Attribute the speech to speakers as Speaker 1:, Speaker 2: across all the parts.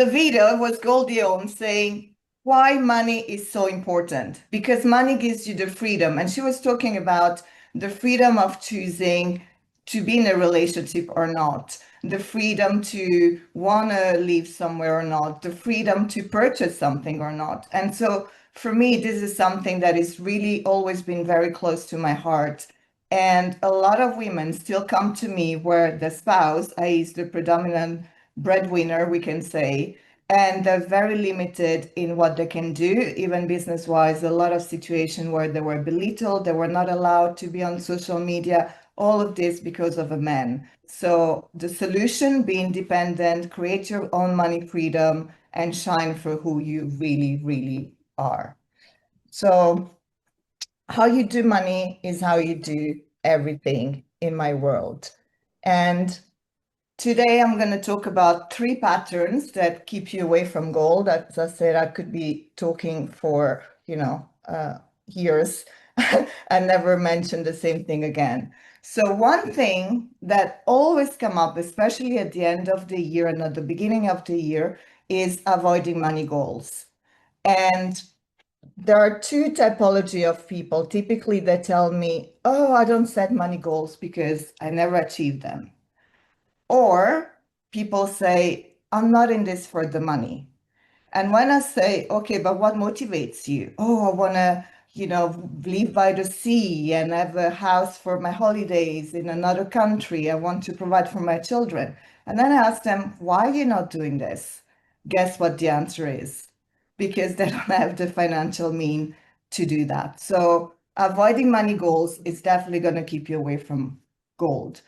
Speaker 1: The video was Goldie Hawn saying why money is so important, because money gives you the freedom. And she was talking about the freedom of choosing to be in a relationship or not, the freedom to want to live somewhere or not, the freedom to purchase something or not. And so for me, this is something that is really always been very close to my heart. And a lot of women still come to me where the spouse, i.e., is the predominant breadwinner, we can say, and they're very limited in what they can do, even business wise. A lot of situations where they were belittled, they were not allowed to be on social media, all of this because of a man. So the solution, be independent, create your own money freedom, and shine for who you really, really are. So how you do money is how you do everything in my world. And today, I'm going to talk about 3 patterns that keep you away from gold. As I said, I could be talking for, years and never mention the same thing again. So one thing that always come up, especially at the end of the year and at the beginning of the year, is avoiding money goals. And there are 2 typology of people. Typically, they tell me, oh, I don't set money goals because I never achieve them. Or people say, I'm not in this for the money. And when I say, okay, but what motivates you? Oh, I want to, live by the sea and have a house for my holidays in another country. I want to provide for my children. And then I ask them, why are you not doing this? Guess what the answer is? Because they don't have the financial mean to do that. So avoiding money goals is definitely going to keep you away from gold.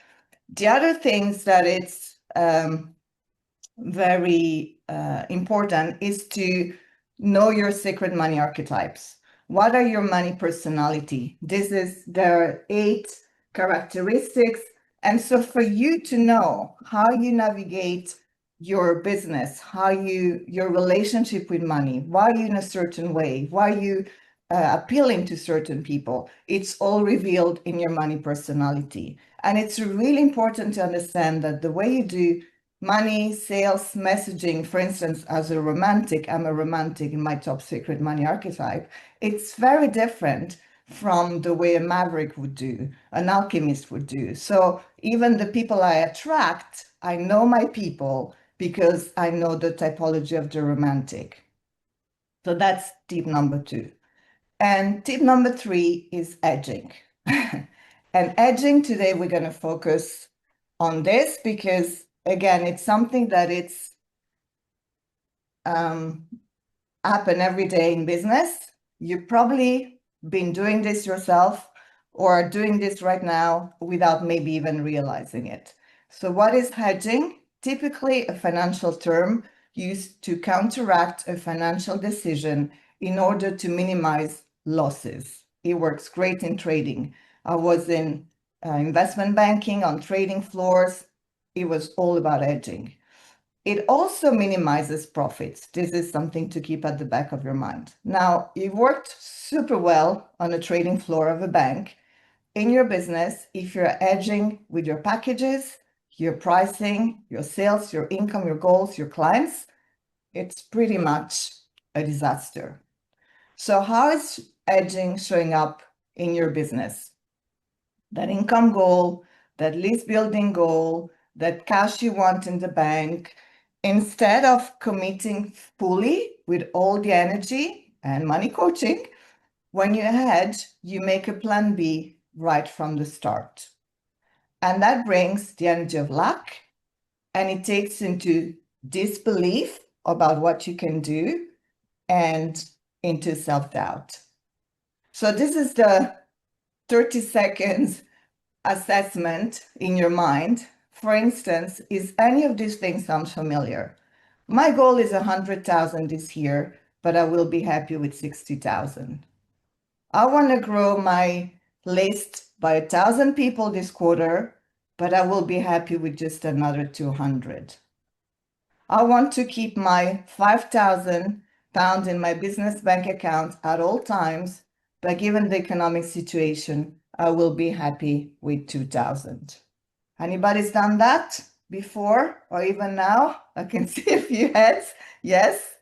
Speaker 1: The other things that it's very important is to know your secret money archetypes. What are your money personality? There are 8 characteristics. And so for you to know how you navigate your business, your relationship with money, why you in a certain way, why you appealing to certain people, it's all revealed in your money personality. And it's really important to understand that the way you do money, sales, messaging, for instance, as a romantic, I'm a romantic in my top secret money archetype, it's very different from the way a maverick would do, an alchemist would do. So even the people I attract, I know my people because I know the typology of the romantic. So that's tip number 2. And tip number 3 is edging. And edging, today we're going to focus on this because, again, it's something that it's happen every day in business. You've probably been doing this yourself or are doing this right now without maybe even realizing it. So what is hedging? Typically a financial term used to counteract a financial decision in order to minimize losses. It works great in trading. I was in investment banking on trading floors. It was all about hedging. It also minimizes profits. This is something to keep at the back of your mind. Now, you've worked super well on a trading floor of a bank. In your business, if you're hedging with your packages, your pricing, your sales, your income, your goals, your clients, it's pretty much a disaster. So how is hedging showing up in your business? That income goal, that list building goal, that cash you want in the bank, instead of committing fully with all the energy and money coaching, when you hedge, you make a plan B right from the start. And that brings the energy of lack, and it takes into disbelief about what you can do and into self-doubt. So this is the 30 seconds assessment in your mind. For instance, is any of these things sound familiar? My goal is 100,000 this year, but I will be happy with 60,000. I want to grow my list by 1,000 people this quarter, but I will be happy with just another 200. I want to keep my 5,000 pounds in my business bank account at all times, but given the economic situation, I will be happy with 2,000. Anybody's done that? before or even now? I can see a few heads. Yes,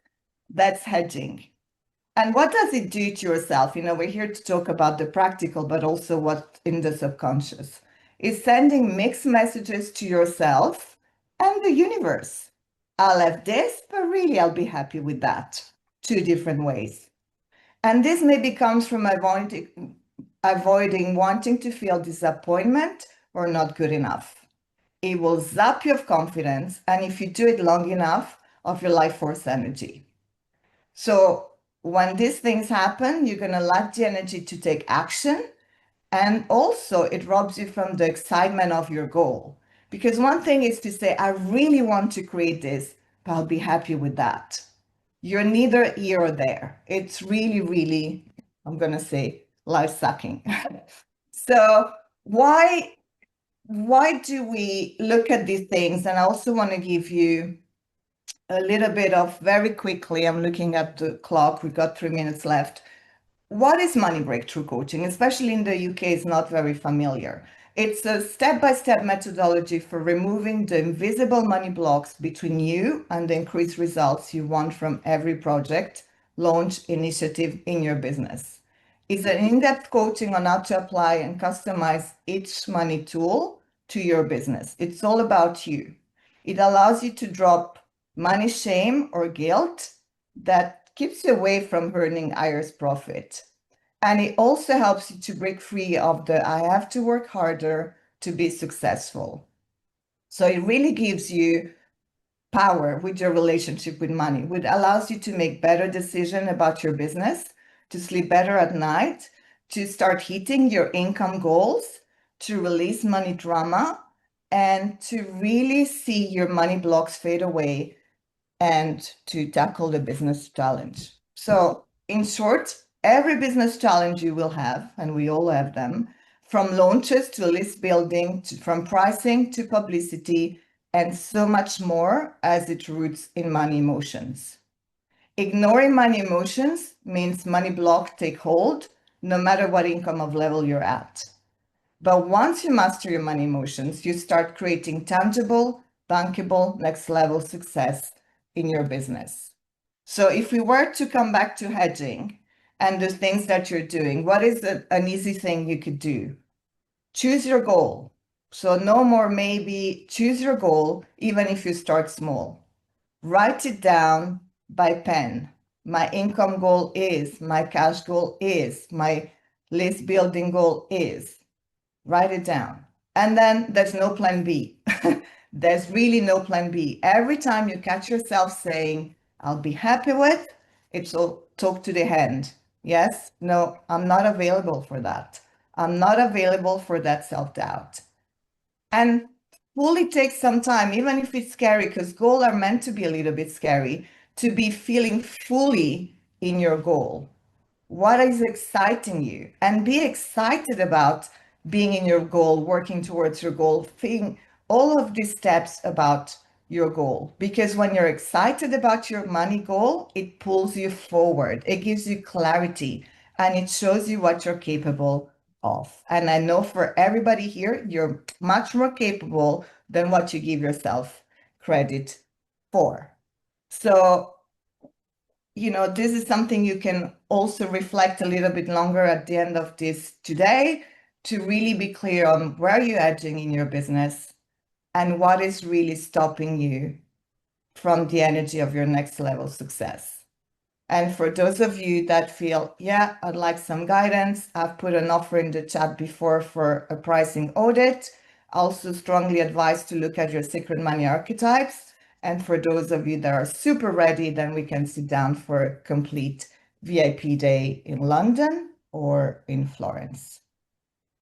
Speaker 1: that's hedging. And what does it do to yourself? We're here to talk about the practical, but also what in the subconscious. It's sending mixed messages to yourself and the universe. I'll have this, but really I'll be happy with that. Two different ways. And this maybe comes from avoiding wanting to feel disappointment or not good enough. It will zap you of confidence, and if you do it long enough, of your life force energy. So when these things happen, you're going to lack the energy to take action. And also, it robs you from the excitement of your goal. Because one thing is to say, I really want to create this, but I'll be happy with that. You're neither here or there. It's really, really, I'm going to say, life sucking. So why do we look at these things? And I also want to give you a little bit of very quickly, I'm looking at the clock, we've got 3 minutes left. What is money breakthrough coaching, especially in the UK, is not very familiar. It's a step-by-step methodology for removing the invisible money blocks between you and the increased results you want from every project, launch, initiative in your business. It's an in-depth coaching on how to apply and customize each money tool to your business. It's all about you. It allows you to drop money shame or guilt that keeps you away from earning higher profit. And it also helps you to break free of the I have to work harder to be successful. So it really gives you power with your relationship with money, which allows you to make better decisions about your business, to sleep better at night, to start hitting your income goals, to release money drama, and to really see your money blocks fade away and to tackle the business challenge. So, in short, every business challenge you will have, and we all have them, from launches to list building, from pricing to publicity, and so much more as it roots in money emotions. Ignoring money emotions means money block take hold, no matter what income of level you're at. But once you master your money emotions, you start creating tangible, bankable, next level success in your business. So if we were to come back to hedging and the things that you're doing, what is an easy thing you could do? Choose your goal. So no more maybe, choose your goal, even if you start small. Write it down by pen. My income goal is, my cash goal is, my list building goal is. Write it down. And then there's no plan B. There's really no plan B. Every time you catch yourself saying, I'll be happy with, it's all talk to the hand. Yes, no, I'm not available for that. I'm not available for that self-doubt. And fully take some time, even if it's scary, because goals are meant to be a little bit scary, to be feeling fully in your goal. What is exciting you? And be excited about being in your goal, working towards your goal, seeing all of these steps about your goal. Because when you're excited about your money goal, it pulls you forward, it gives you clarity, and it shows you what you're capable of. And I know for everybody here, you're much more capable than what you give yourself credit for. So this is something you can also reflect a little bit longer at the end of this today to really be clear on where you're edging in your business and what is really stopping you from the energy of your next level success. And for those of you that feel, yeah, I'd like some guidance, I've put an offer in the chat before for a pricing audit. Also strongly advise to look at your secret money archetypes. And for those of you that are super ready, then we can sit down for a complete VIP day in London or in Florence.